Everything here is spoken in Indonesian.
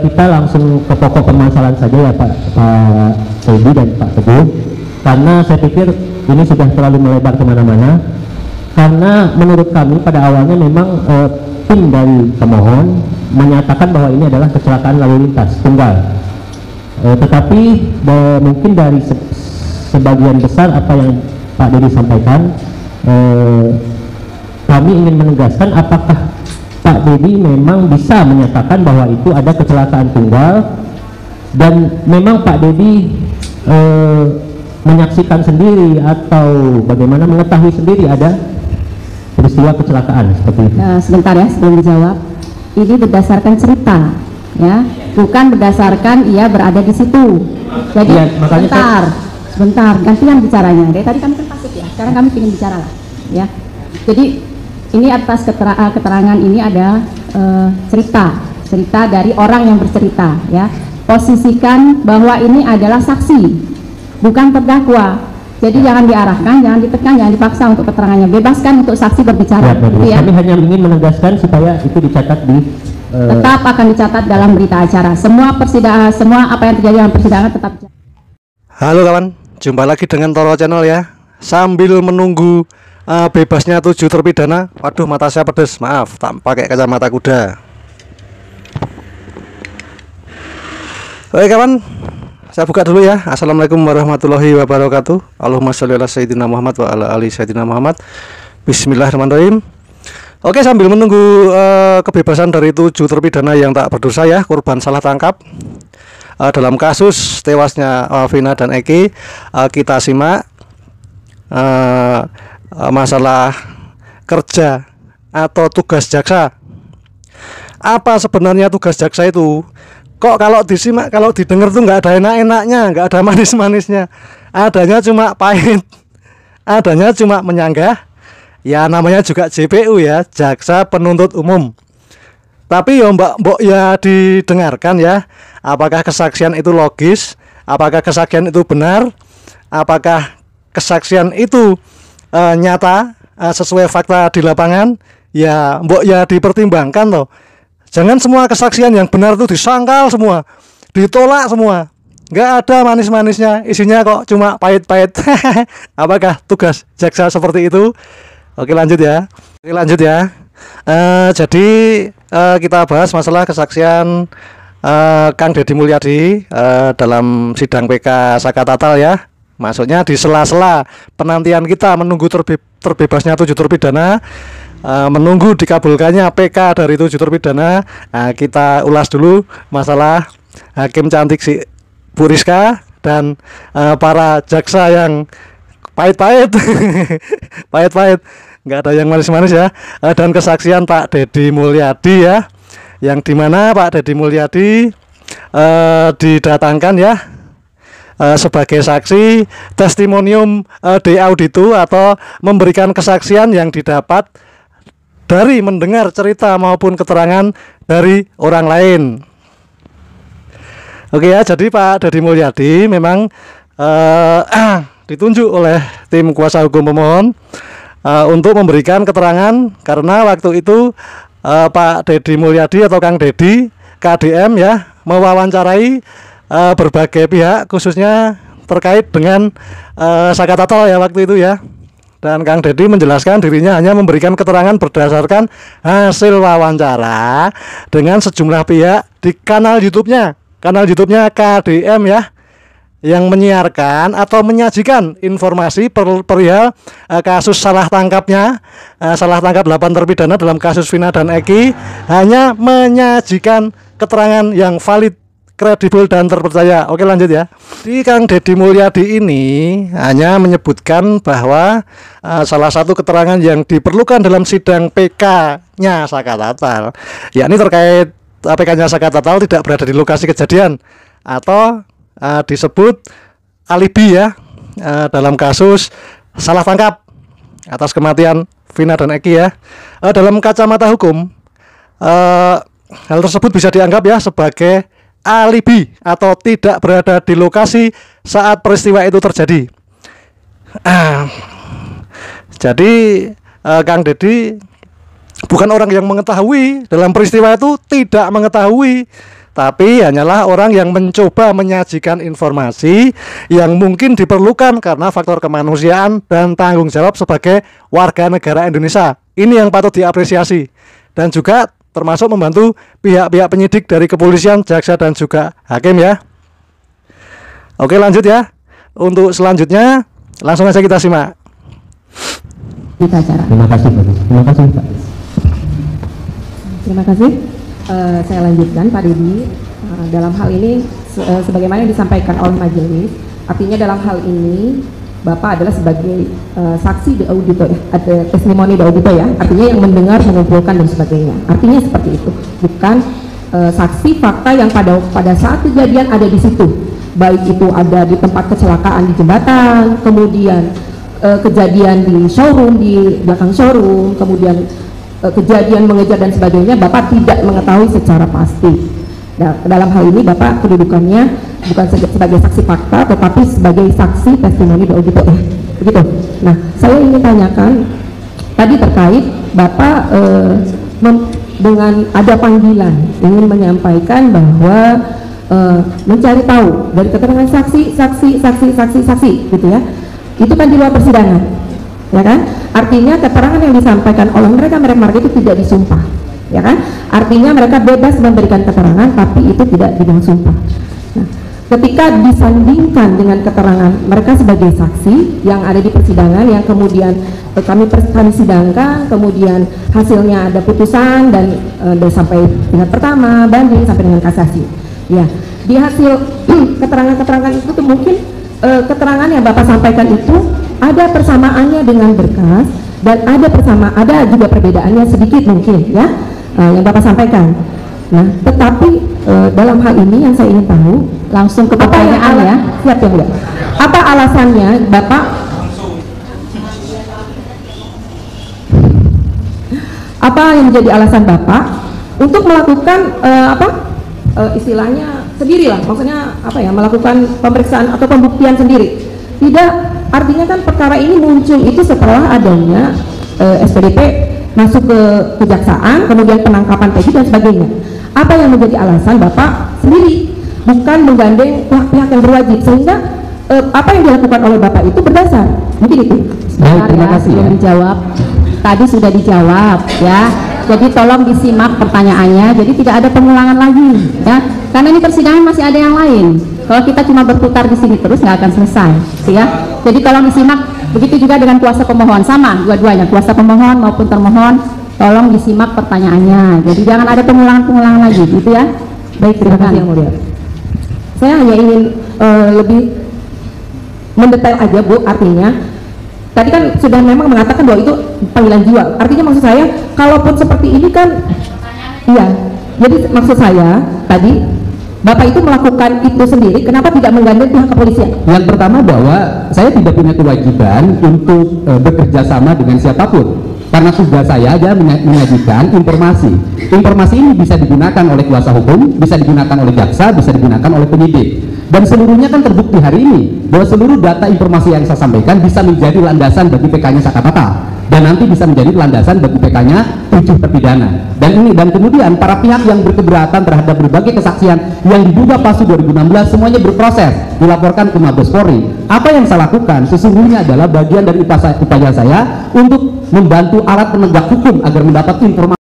kita langsung ke pokok permasalahan saja ya Pak Edi dan Pak Teguh, karena saya pikir ini sudah terlalu melebar kemana-mana. Karena menurut kami pada awalnya memang tim dari pemohon menyatakan bahwa ini adalah kecelakaan lalu lintas tunggal, tetapi mungkin dari sebagian besar apa yang Pak Dedi sampaikan, kami ingin menegaskan apakah Pak Dedi memang bisa menyatakan bahwa itu ada kecelakaan tunggal, dan memang Pak Dedi menyaksikan sendiri atau bagaimana mengetahui sendiri ada peristiwa kecelakaan seperti itu. Sebentar ya sebelum dijawab. Ini berdasarkan cerita, ya, bukan berdasarkan ia berada di situ. Jadi ya, sebentar, gantian bicaranya. Dari tadi kami kan pasif ya, sekarang kami ingin bicara lah, ya. Jadi ini atas keterangan ini ada cerita dari orang yang bercerita, ya. Posisikan bahwa ini adalah saksi, bukan terdakwa. Jadi jangan diarahkan, jangan ditekan, jangan dipaksa untuk keterangannya. Bebaskan untuk saksi berbicara. Ya, kami hanya ingin menegaskan supaya itu dicatat di tetap akan dicatat dalam berita acara. Semua persidangan, semua apa yang terjadi dalam persidangan tetap. Halo kawan, jumpa lagi dengan Toro Channel ya. Sambil menunggu bebasnya 7 terpidana. Waduh, mata saya pedes, maaf, tak pakai kacamata kuda. Oke kawan, saya buka dulu ya. Assalamualaikum warahmatullahi wabarakatuh. Allahumma sholli ala sayyidina Muhammad wa ala ali sayyidina Muhammad. Bismillahirrahmanirrahim. Oke, sambil menunggu kebebasan dari 7 terpidana yang tak berdosa ya, korban salah tangkap dalam kasus tewasnya Vina dan Eki, kita simak masalah kerja atau tugas jaksa. Apa sebenarnya tugas jaksa itu? Kok kalau disimak, kalau didengar tuh nggak ada enak-enaknya, nggak ada manis-manisnya, adanya cuma pahit, adanya cuma menyanggah. Ya namanya juga JPU ya, jaksa penuntut umum. Tapi ya mbak ya didengarkan ya, apakah kesaksian itu logis, apakah kesaksian itu benar, apakah kesaksian itu nyata, sesuai fakta di lapangan. Ya mbok ya dipertimbangkan loh. Jangan semua kesaksian yang benar itu disangkal semua, ditolak semua, nggak ada manis-manisnya, isinya kok cuma pahit-pahit. Apakah tugas jaksa seperti itu? Oke lanjut ya. Jadi kita bahas masalah kesaksian Kang Deddy Mulyadi dalam sidang PK Saka Tatal ya. Maksudnya di sela-sela penantian kita menunggu terbebasnya 7 terpidana, menunggu dikabulkannya PK dari 7 terpidana. Kita ulas dulu masalah hakim cantik si Bu Rizka dan para jaksa yang pahit-pahit pahit-pahit, nggak ada yang manis-manis ya, dan kesaksian Pak Deddy Mulyadi ya, yang dimana Pak Deddy Mulyadi didatangkan ya sebagai saksi testimonium de auditu atau memberikan kesaksian yang didapat dari mendengar cerita maupun keterangan dari orang lain. Oke ya, jadi Pak Deddy Mulyadi memang ditunjuk oleh tim kuasa hukum pemohon untuk memberikan keterangan, karena waktu itu Pak Deddy Mulyadi atau Kang Deddy KDM ya mewawancarai berbagai pihak, khususnya terkait dengan Saka Tatal ya waktu itu ya. Dan Kang Deddy menjelaskan dirinya hanya memberikan keterangan berdasarkan hasil wawancara dengan sejumlah pihak di kanal YouTube-nya KDM ya, yang menyiarkan atau menyajikan informasi perihal kasus salah tangkap 8 terpidana dalam kasus Vina dan Eki, hanya menyajikan keterangan yang valid, kredibel dan terpercaya. Oke lanjut ya. Di Kang Deddy Mulyadi ini hanya menyebutkan bahwa salah satu keterangan yang diperlukan dalam sidang PK-nya Saka Tatal, yakni terkait PK-nya Saka Tatal tidak berada di lokasi kejadian atau disebut alibi ya dalam kasus salah tangkap atas kematian Vina dan Eki ya. Dalam kacamata hukum, hal tersebut bisa dianggap ya sebagai alibi atau tidak berada di lokasi saat peristiwa itu terjadi. Jadi Kang Deddy bukan orang yang mengetahui dalam peristiwa itu, tidak mengetahui, tapi hanyalah orang yang mencoba menyajikan informasi yang mungkin diperlukan karena faktor kemanusiaan dan tanggung jawab sebagai warga negara Indonesia. Ini yang patut diapresiasi, dan juga termasuk membantu pihak-pihak penyidik dari kepolisian, jaksa, dan juga hakim ya. Oke, lanjut ya. Untuk selanjutnya langsung aja kita simak. Terima kasih Pak. Terima kasih Pak. Terima kasih. Saya lanjutkan Pak Dedi. Dalam hal ini sebagaimana yang disampaikan oleh majelis, artinya dalam hal ini Bapak adalah sebagai saksi de audito ya, ada testimoni de audito ya, artinya yang mendengar, mengumpulkan dan sebagainya. Artinya seperti itu, bukan saksi fakta yang pada saat kejadian ada di situ, baik itu ada di tempat kecelakaan di jembatan, kemudian kejadian di showroom, di belakang showroom, kemudian kejadian mengejar dan sebagainya, Bapak tidak mengetahui secara pasti. Nah, dalam hal ini Bapak kedudukannya bukan sebagai saksi fakta, tetapi sebagai saksi testimoni de audito ya, begitu. Nah, saya ingin tanyakan tadi terkait Bapak dengan ada panggilan ingin menyampaikan bahwa mencari tahu dari keterangan saksi gitu ya, itu kan di luar persidangan, ya kan? Artinya keterangan yang disampaikan oleh mereka itu tidak disumpah, ya kan? Artinya mereka bebas memberikan keterangan, tapi itu tidak dengan sumpah. Nah, ketika disandingkan dengan keterangan mereka sebagai saksi yang ada di persidangan, yang kemudian kami sidangkan, kemudian hasilnya ada putusan dan sampai tingkat pertama, banding sampai dengan kasasi. Ya, di hasil keterangan-keterangan itu tuh mungkin keterangan yang Bapak sampaikan itu ada persamaannya dengan berkas dan ada juga perbedaannya sedikit mungkin ya, yang Bapak sampaikan. Nah, tetapi dalam hal ini yang saya ingin tahu Langsung ke pertanyaan ya. Siap ya enggak? Apa alasannya Bapak apa yang menjadi alasan Bapak untuk melakukan istilahnya sendirilah, maksudnya apa ya, melakukan pemeriksaan atau pembuktian sendiri? Tidak, artinya kan perkara ini muncul itu setelah adanya SPDP masuk ke kejaksaan, kemudian penangkapan Peggy dan sebagainya. Apa yang menjadi alasan Bapak sendiri, bukan menggandeng pihak-pihak yang berwajib, sehingga apa yang dilakukan oleh Bapak itu berdasar? Mungkin itu. Baik, terima kasih ya. Dijawab. Tadi sudah dijawab ya. Jadi tolong disimak pertanyaannya. Jadi tidak ada pengulangan lagi ya. Karena ini persidangan masih ada yang lain. Kalau kita cuma berputar di sini terus nggak akan selesai, ya. Jadi tolong disimak. Begitu juga dengan kuasa pemohon, sama dua-duanya, kuasa pemohon maupun termohon. Tolong disimak pertanyaannya. Jadi jangan ada pengulangan lagi, gitu ya. Baik, terima kasih yang mulia. Saya hanya ingin lebih mendetail aja Bu, artinya tadi kan sudah memang mengatakan bahwa itu panggilan jiwa. Artinya maksud saya, kalaupun seperti ini kan, iya. Jadi maksud saya tadi Bapak itu melakukan itu sendiri, kenapa tidak menggandeng pihak kepolisian? Yang pertama bahwa saya tidak punya kewajiban untuk bekerja sama dengan siapapun. Karena tugas saya aja menyajikan informasi. Informasi ini bisa digunakan oleh kuasa hukum, bisa digunakan oleh jaksa, bisa digunakan oleh penyidik. Dan seluruhnya kan terbukti hari ini bahwa seluruh data informasi yang saya sampaikan bisa menjadi landasan bagi PK-nya Sakapata, dan nanti bisa menjadi landasan bagi PK-nya 7 terpidana. Dan kemudian para pihak yang berkeberatan terhadap berbagai kesaksian yang diduga palsu 2016 semuanya berproses, dilaporkan ke Mabes Polri. Apa yang saya lakukan sesungguhnya adalah bagian dari upaya saya untuk membantu alat penegak hukum agar mendapat informasi